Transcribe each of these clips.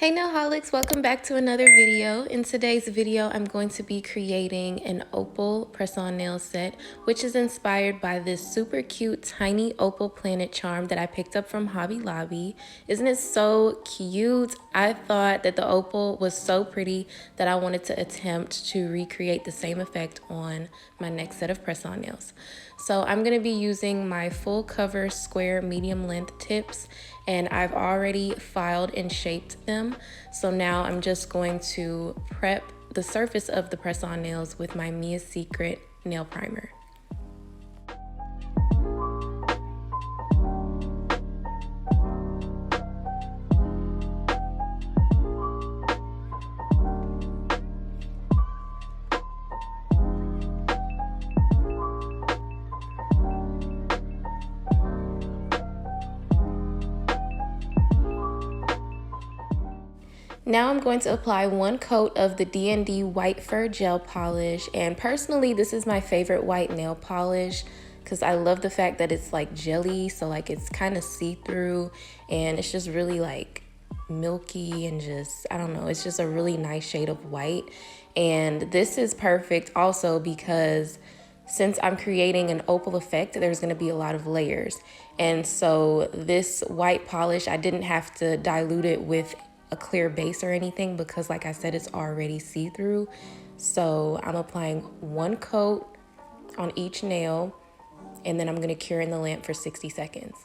Hey Nailholics, welcome back to another video. In today's video, I'm going to be creating an opal press-on nail set, which is inspired by this super cute tiny opal planet charm that I picked up from Hobby Lobby. Isn't it so cute? I thought that the opal was so pretty that I wanted to attempt to recreate the same effect on my next set of press-on nails. So I'm going to be using my full cover square medium length tips, and I've already filed and shaped them. So now I'm just going to prep the surface of the press-on nails with my Mia's Secret nail primer. Now I'm going to apply one coat of the DND White Fur gel polish, and personally this is my favorite white nail polish because I love the fact that it's like jelly, so like it's kind of see-through and it's just really like milky and just, I don't know, it's just a really nice shade of white. And this is perfect also because since I'm creating an opal effect, there's going to be a lot of layers, and so this white polish, I didn't have to dilute it with a clear base or anything because like I said, it's already see-through. So I'm applying one coat on each nail, and then I'm going to cure in the lamp for 60 seconds.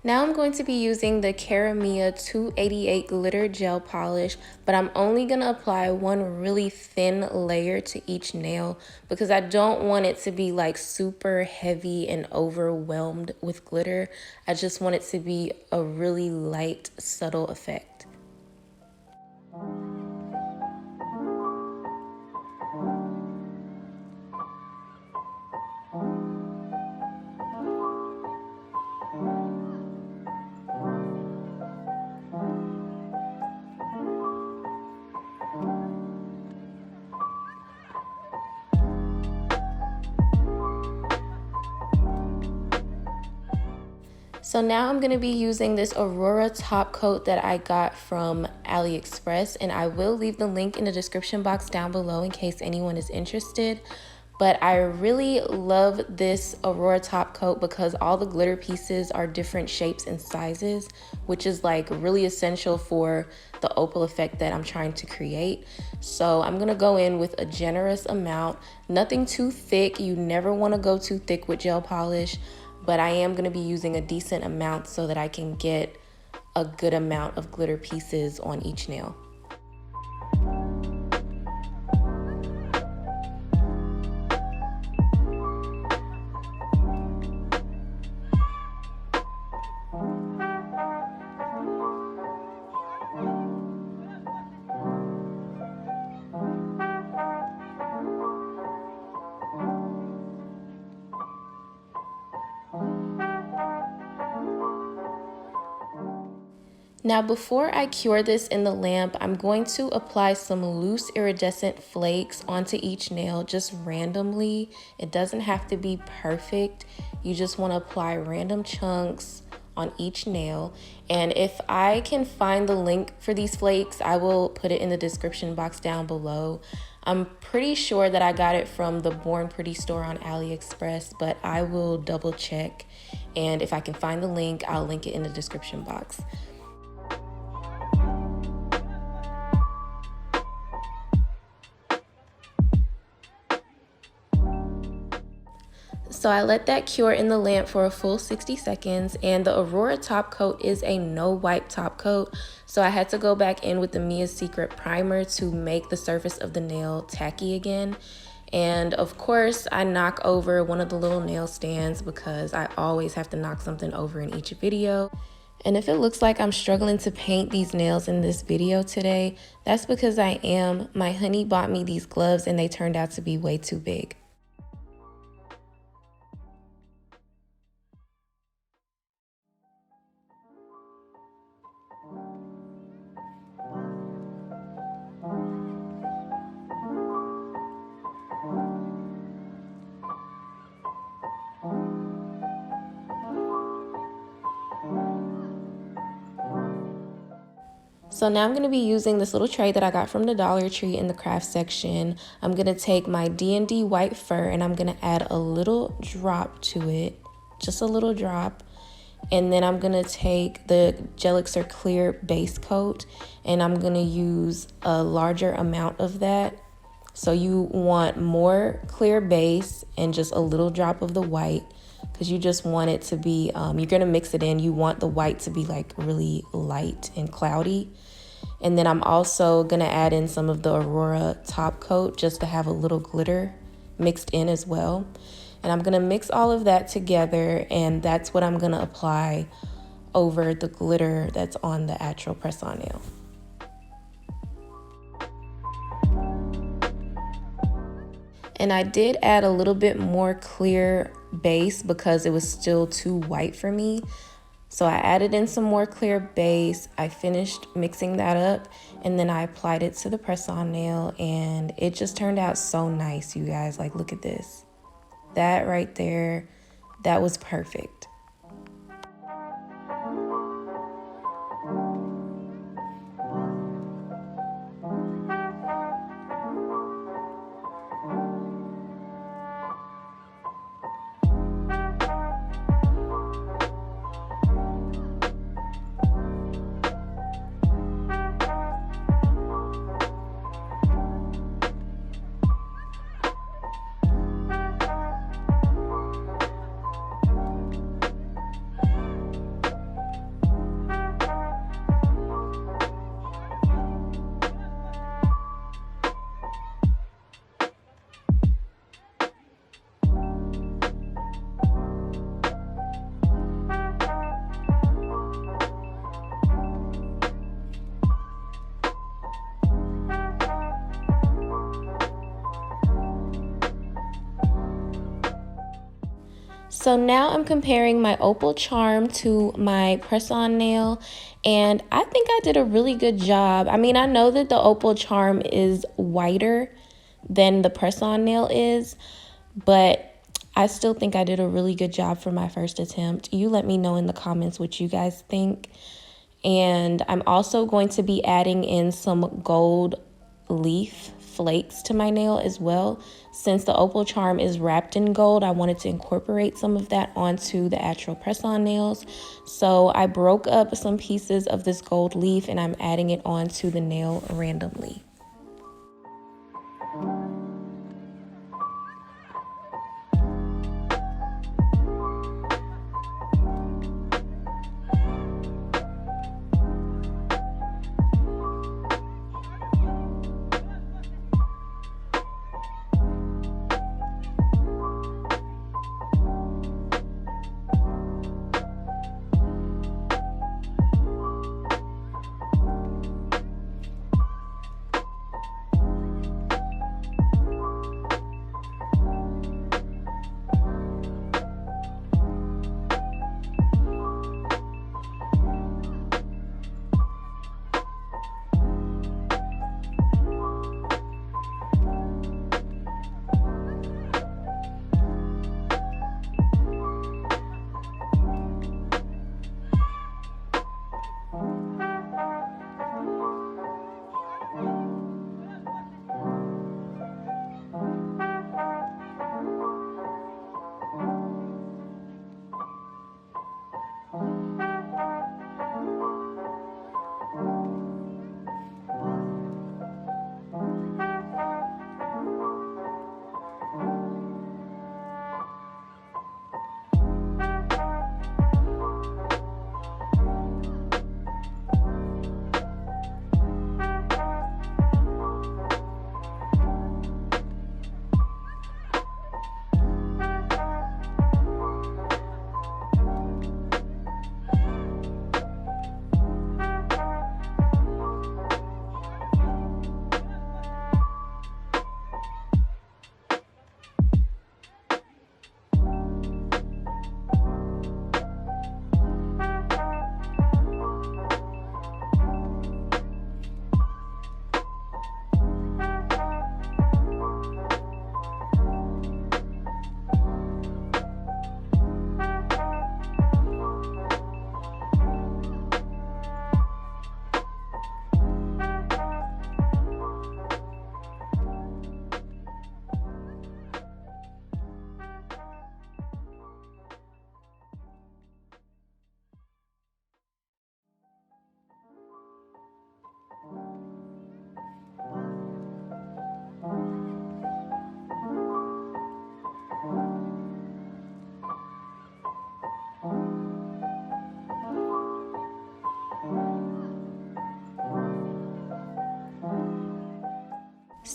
Now I'm going to be using the Caramia 288 glitter gel polish, but I'm only going to apply one really thin layer to each nail because I don't want it to be like super heavy and overwhelmed with glitter. I just want it to be a really light, subtle effect. So now I'm going to be using this Aurora Top Coat that I got from AliExpress, and I will leave the link in the description box down below in case anyone is interested. But I really love this Aurora Top Coat because all the glitter pieces are different shapes and sizes, which is like really essential for the opal effect that I'm trying to create. So I'm going to go in with a generous amount, nothing too thick. You never want to go too thick with gel polish, but I am going to be using a decent amount so that I can get a good amount of glitter pieces on each nail. Now before I cure this in the lamp, I'm going to apply some loose iridescent flakes onto each nail just randomly. It doesn't have to be perfect. You just want to apply random chunks on each nail. And if I can find the link for these flakes, I will put it in the description box down below. I'm pretty sure that I got it from the Born Pretty store on AliExpress, but I will double check. And if I can find the link, I'll link it in the description box. So I let that cure in the lamp for a full 60 seconds, and the Aurora Top Coat is a no wipe top coat. So I had to go back in with the Mia's Secret primer to make the surface of the nail tacky again. And of course, I knock over one of the little nail stands because I always have to knock something over in each video. And if it looks like I'm struggling to paint these nails in this video today, that's because I am. My honey bought me these gloves and they turned out to be way too big. So now I'm going to be using this little tray that I got from the Dollar Tree in the craft section. I'm going to take my DND White Fur and I'm going to add a little drop to it, just a little drop. And then I'm going to take the Gellak clear base coat and I'm going to use a larger amount of that. So you want more clear base and just a little drop of the white, because you just want it to be, you're going to mix it in. You want the white to be like really light and cloudy. And then I'm also going to add in some of the Aurora Top Coat just to have a little glitter mixed in as well. And I'm going to mix all of that together, and that's what I'm going to apply over the glitter that's on the actual press-on nail. And I did add a little bit more clear base because it was still too white for me. So I added in some more clear base. I finished mixing that up and then I applied it to the press-on nail, and it just turned out so nice, you guys. Like, look at this. That right there, that was perfect. So now I'm comparing my Opal charm to my press-on nail, and I think I did a really good job. I mean, I know that the Opal charm is whiter than the press-on nail is, but I still think I did a really good job for my first attempt. You let me know in the comments what you guys think. And I'm also going to be adding in some gold leaf flakes to my nail as well. Since the Opal charm is wrapped in gold, I wanted to incorporate some of that onto the actual press-on nails. So I broke up some pieces of this gold leaf and I'm adding it onto the nail randomly.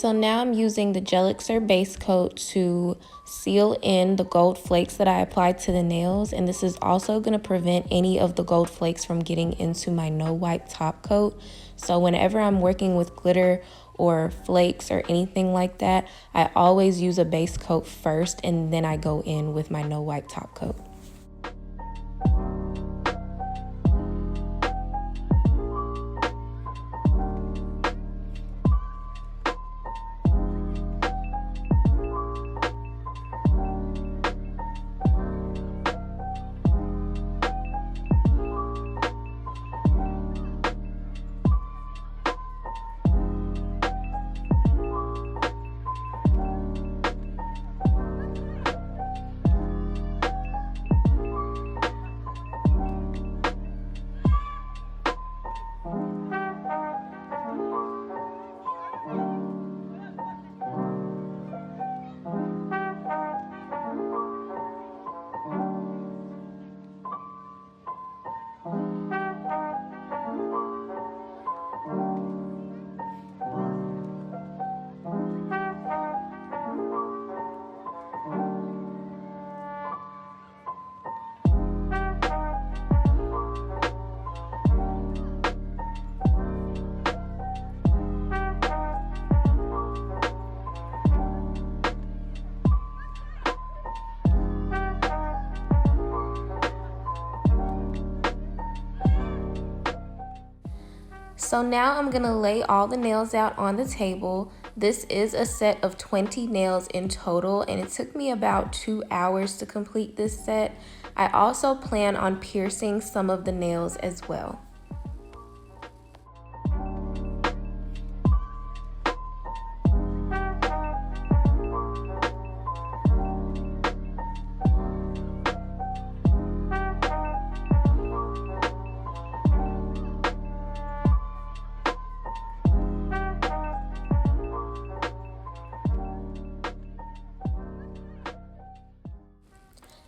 So now I'm using the Gellak base coat to seal in the gold flakes that I applied to the nails, and this is also going to prevent any of the gold flakes from getting into my no wipe top coat. So whenever I'm working with glitter or flakes or anything like that, I always use a base coat first and then I go in with my no wipe top coat. So now I'm gonna lay all the nails out on the table. This is a set of 20 nails in total, and it took me about 2 hours to complete this set. I also plan on piercing some of the nails as well.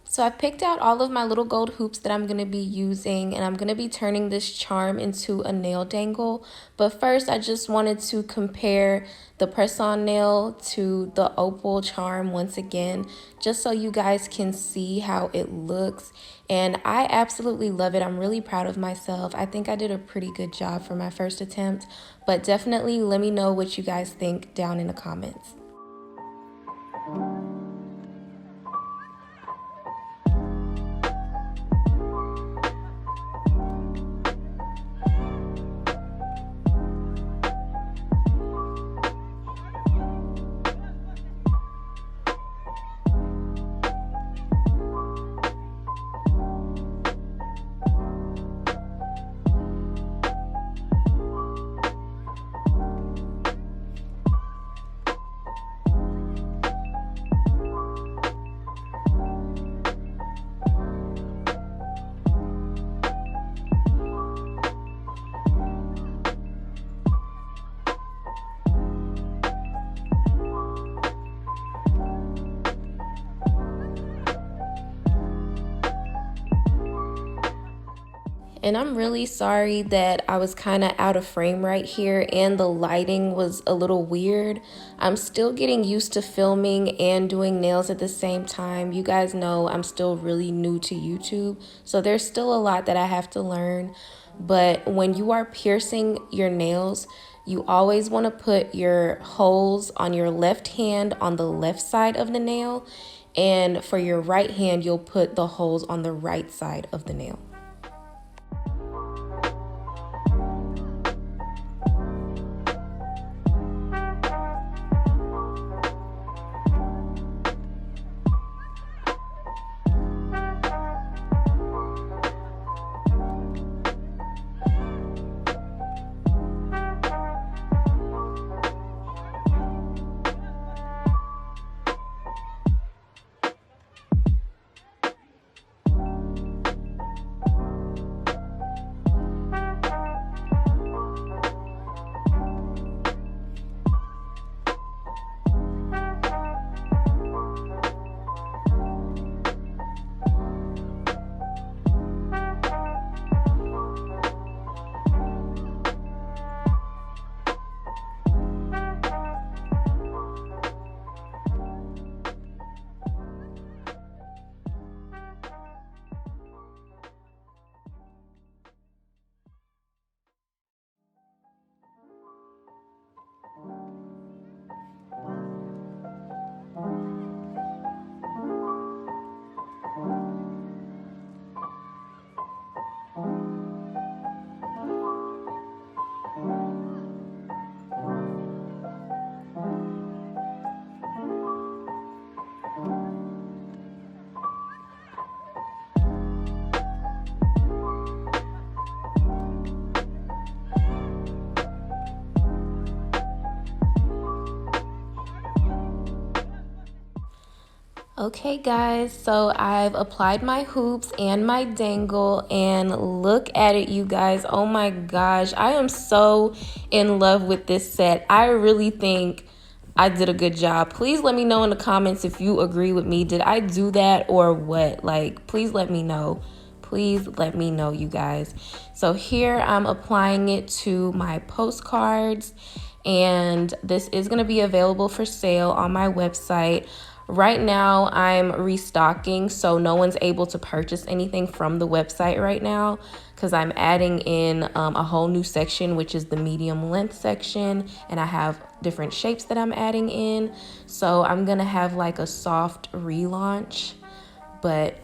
So I picked out all of my little gold hoops that I'm going to be using, and I'm going to be turning this charm into a nail dangle. But first, I just wanted to compare the press-on nail to the Opal charm once again, just so you guys can see how it looks. And I absolutely love it. I'm really proud of myself. I think I did a pretty good job for my first attempt, but definitely let me know what you guys think down in the comments. And I'm really sorry that I was kind of out of frame right here and the lighting was a little weird. I'm still getting used to filming and doing nails at the same time. You guys know I'm still really new to YouTube, so there's still a lot that I have to learn. But when you are piercing your nails, you always want to put your holes on your left hand on the left side of the nail, and for your right hand, you'll put the holes on the right side of the nail. Okay guys, so I've applied my hoops and my dangle, and look at it, you guys. Oh my gosh, I am so in love with this set. I really think I did a good job. Please let me know in the comments if you agree with me. Did I do that or what? Like, please let me know. Please let me know, you guys. So here I'm applying it to my postcards, and this is going to be available for sale on my website. Right now I'm restocking, so no one's able to purchase anything from the website right now because I'm adding in a whole new section, which is the medium length section, and I have different shapes that I'm adding in. So I'm gonna have like a soft relaunch, but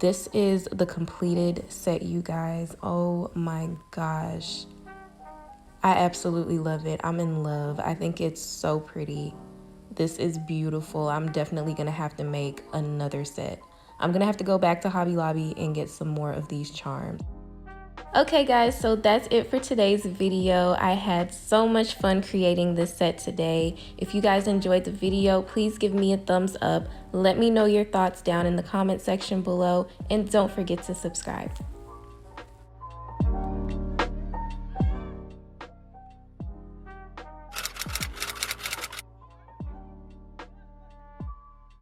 this is the completed set, you guys. Oh my gosh, I absolutely love it. I'm in love. I think it's so pretty. This is beautiful. I'm definitely gonna have to make another set. I'm gonna have to go back to Hobby Lobby and get some more of these charms. Okay guys, so that's it for today's video. I had so much fun creating this set today. If you guys enjoyed the video, please give me a thumbs up. Let me know your thoughts down in the comment section below, and don't forget to subscribe.